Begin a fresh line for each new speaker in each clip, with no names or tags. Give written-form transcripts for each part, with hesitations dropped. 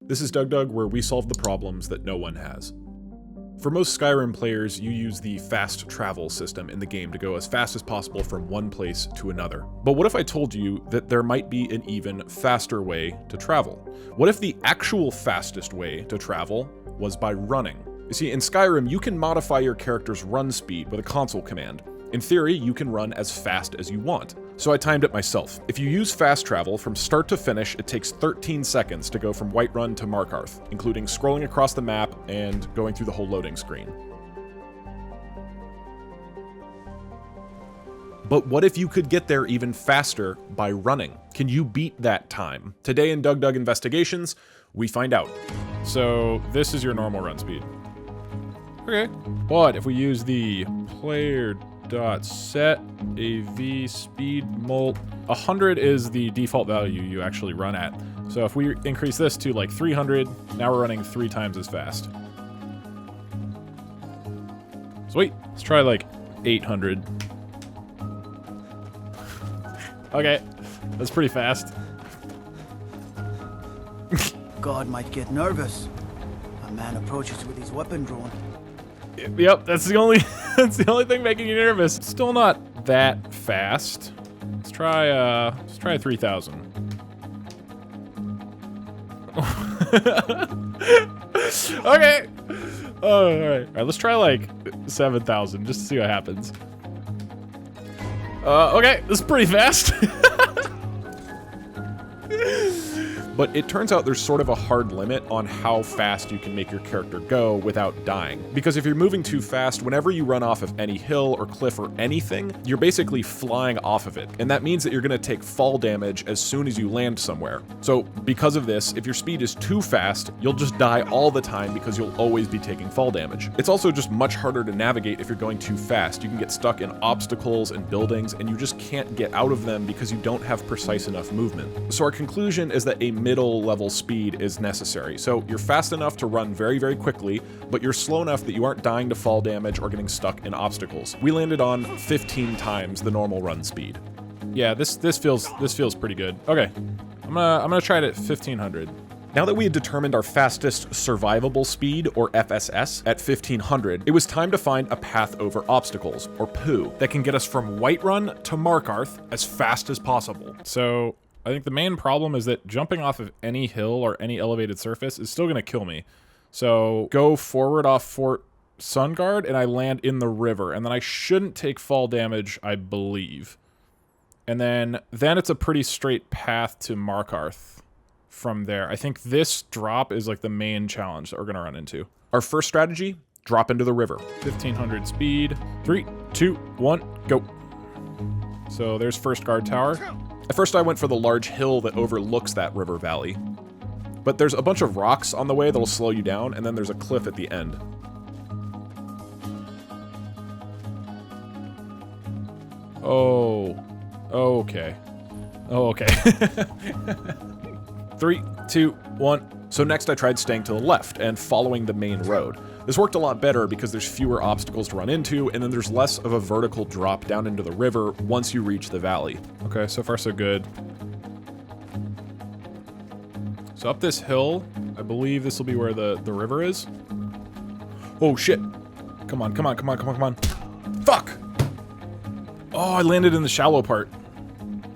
This is DougDoug, where we solve the problems that no one has. For most Skyrim players, you use the Fast-Travel system in the game to go as fast as possible from one place to another. But what if I told you that there might be an even faster way to travel? What if the actual fastest way to travel was by running? You see, in Skyrim, you can modify your character's run speed with a console command. In theory, you can run as fast as you want. So I timed it myself. If you use fast travel, from start to finish, it takes 13 seconds to go from Whiterun to Markarth, including scrolling across the map and going through the whole loading screen. But what if you could get there even faster by running? Can you beat that time? Today in DougDoug Investigations, we find out. So this is your normal run speed. Okay. But if we use the player.set AV speed mult, 100 is the default value you actually run at. So if we increase this to like 300, now we're running 3 times as fast. Sweet. Let's try like 800. Okay, that's pretty fast.
God might get nervous. A man approaches with his weapon drawn.
Yep, that's the only thing making you nervous. Still not that fast. Let's try 3,000. Okay. Oh, all right. Let's try like 7,000 just to see what happens. Okay, this is pretty fast. But it turns out there's sort of a hard limit on how fast you can make your character go without dying. Because if you're moving too fast, whenever you run off of any hill or cliff or anything, you're basically flying off of it. And that means that you're gonna take fall damage as soon as you land somewhere. So because of this, if your speed is too fast, you'll just die all the time because you'll always be taking fall damage. It's also just much harder to navigate if you're going too fast. You can get stuck in obstacles and buildings, and you just can't get out of them because you don't have precise enough movement. So our conclusion is that a middle level speed is necessary. So you're fast enough to run very, very quickly, but you're slow enough that you aren't dying to fall damage or getting stuck in obstacles. We landed on 15 times the normal run speed. Yeah, this feels pretty good. Okay, I'm gonna try it at 1500. Now that we had determined our fastest survivable speed, or FSS, at 1500, it was time to find a path over obstacles, or POO, that can get us from Whiterun to Markarth as fast as possible. So I think the main problem is that jumping off of any hill or any elevated surface is still gonna kill me. So go forward off Fort Sunguard and I land in the river, and then I shouldn't take fall damage, I believe. And then it's a pretty straight path to Markarth from there. I think this drop is like the main challenge that we're gonna run into. Our first strategy, drop into the river. 1500 speed, 3, 2, 1, go. So there's first guard tower. At first I went for the large hill that overlooks that river valley. But there's a bunch of rocks on the way that'll slow you down, and then there's a cliff at the end. Oh, okay. Oh, okay. 3, 2, 1. So next I tried staying to the left and following the main road. This worked a lot better because there's fewer obstacles to run into, and then there's less of a vertical drop down into the river once you reach the valley. Okay, so far so good. So up this hill, I believe this will be where the river is. Oh shit. Come on, come on, come on, come on, come on. Fuck! Oh, I landed in the shallow part.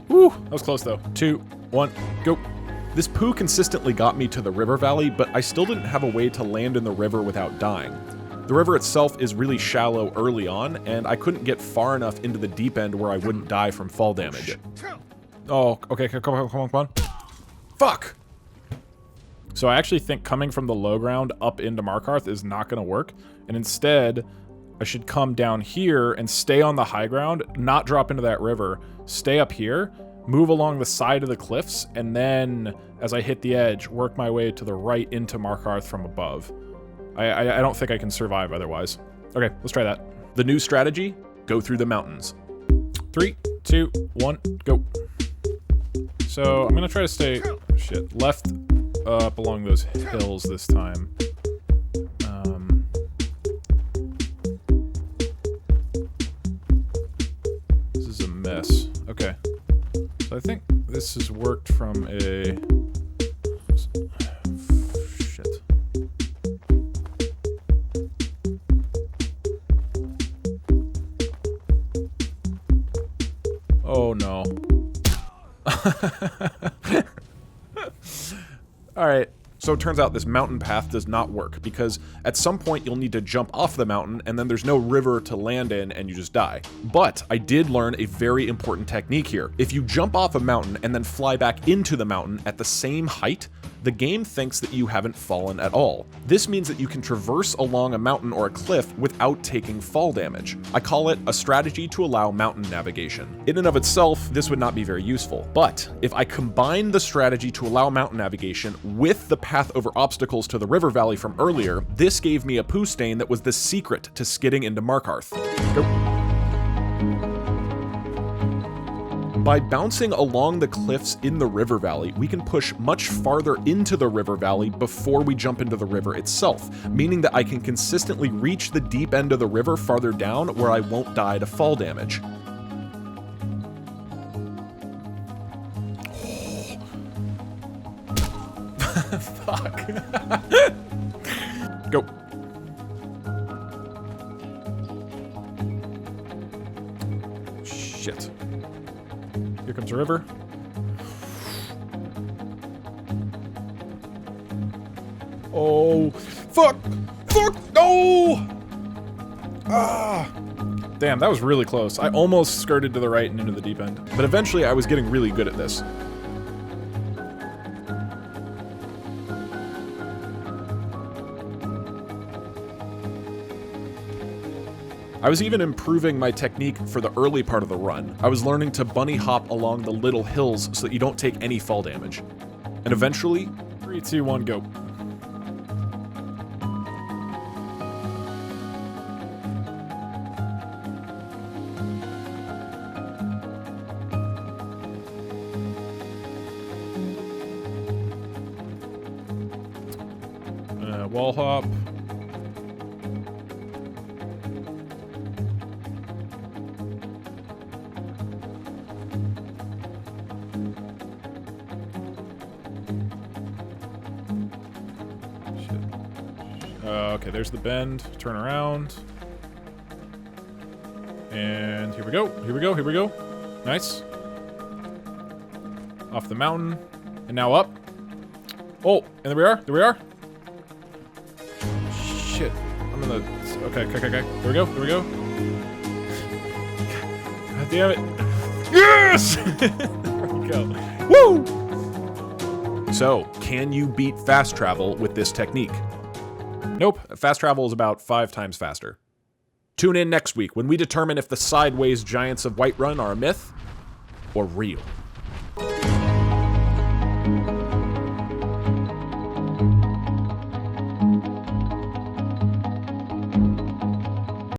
Woo, that was close though. 2, 1, go. This poo consistently got me to the river valley, but I still didn't have a way to land in the river without dying. The river itself is really shallow early on, and I couldn't get far enough into the deep end where I wouldn't die from fall damage. Oh, okay, come on, come on, come on. Fuck! So I actually think coming from the low ground up into Markarth is not gonna work, and instead, I should come down here and stay on the high ground, not drop into that river, stay up here, move along the side of the cliffs, and then, as I hit the edge, work my way to the right into Markarth from above. I don't think I can survive otherwise. Okay, let's try that. The new strategy, go through the mountains. 3, 2, 1, go. So I'm gonna try to stay, left up along those hills this time. This is a mess. Okay. So I think this has worked from a All right. So it turns out this mountain path does not work, because at some point you'll need to jump off the mountain, and then there's no river to land in, and you just die. But I did learn a very important technique here. If you jump off a mountain and then fly back into the mountain at the same height, the game thinks that you haven't fallen at all. This means that you can traverse along a mountain or a cliff without taking fall damage. I call it a strategy to allow mountain navigation. In and of itself, this would not be very useful, but if I combine the strategy to allow mountain navigation with the path over obstacles to the river valley from earlier, this gave me a poo stain that was the secret to skidding into Markarth. Go. By bouncing along the cliffs in the river valley, we can push much farther into the river valley before we jump into the river itself, meaning that I can consistently reach the deep end of the river farther down where I won't die to fall damage. Fuck. Go. Shit. Here comes a river. Oh, fuck! Fuck! No! Ah! Damn, that was really close. I almost skirted to the right and into the deep end. But eventually I was getting really good at this. I was even improving my technique for the early part of the run. I was learning to bunny hop along the little hills so that you don't take any fall damage. And eventually, 3, 2, 1, go. Wall hop. Okay, there's the bend. Turn around. And here we go. Here we go. Here we go. Nice. Off the mountain. And now up. Oh, and there we are. There we are. Shit. I'm in the... Okay. There we go. There we go. God damn it. Yes! There we go. Woo! So, can you beat fast travel with this technique? Nope, fast travel is about 5 times faster. Tune in next week when we determine if the sideways giants of Whiterun are a myth or real.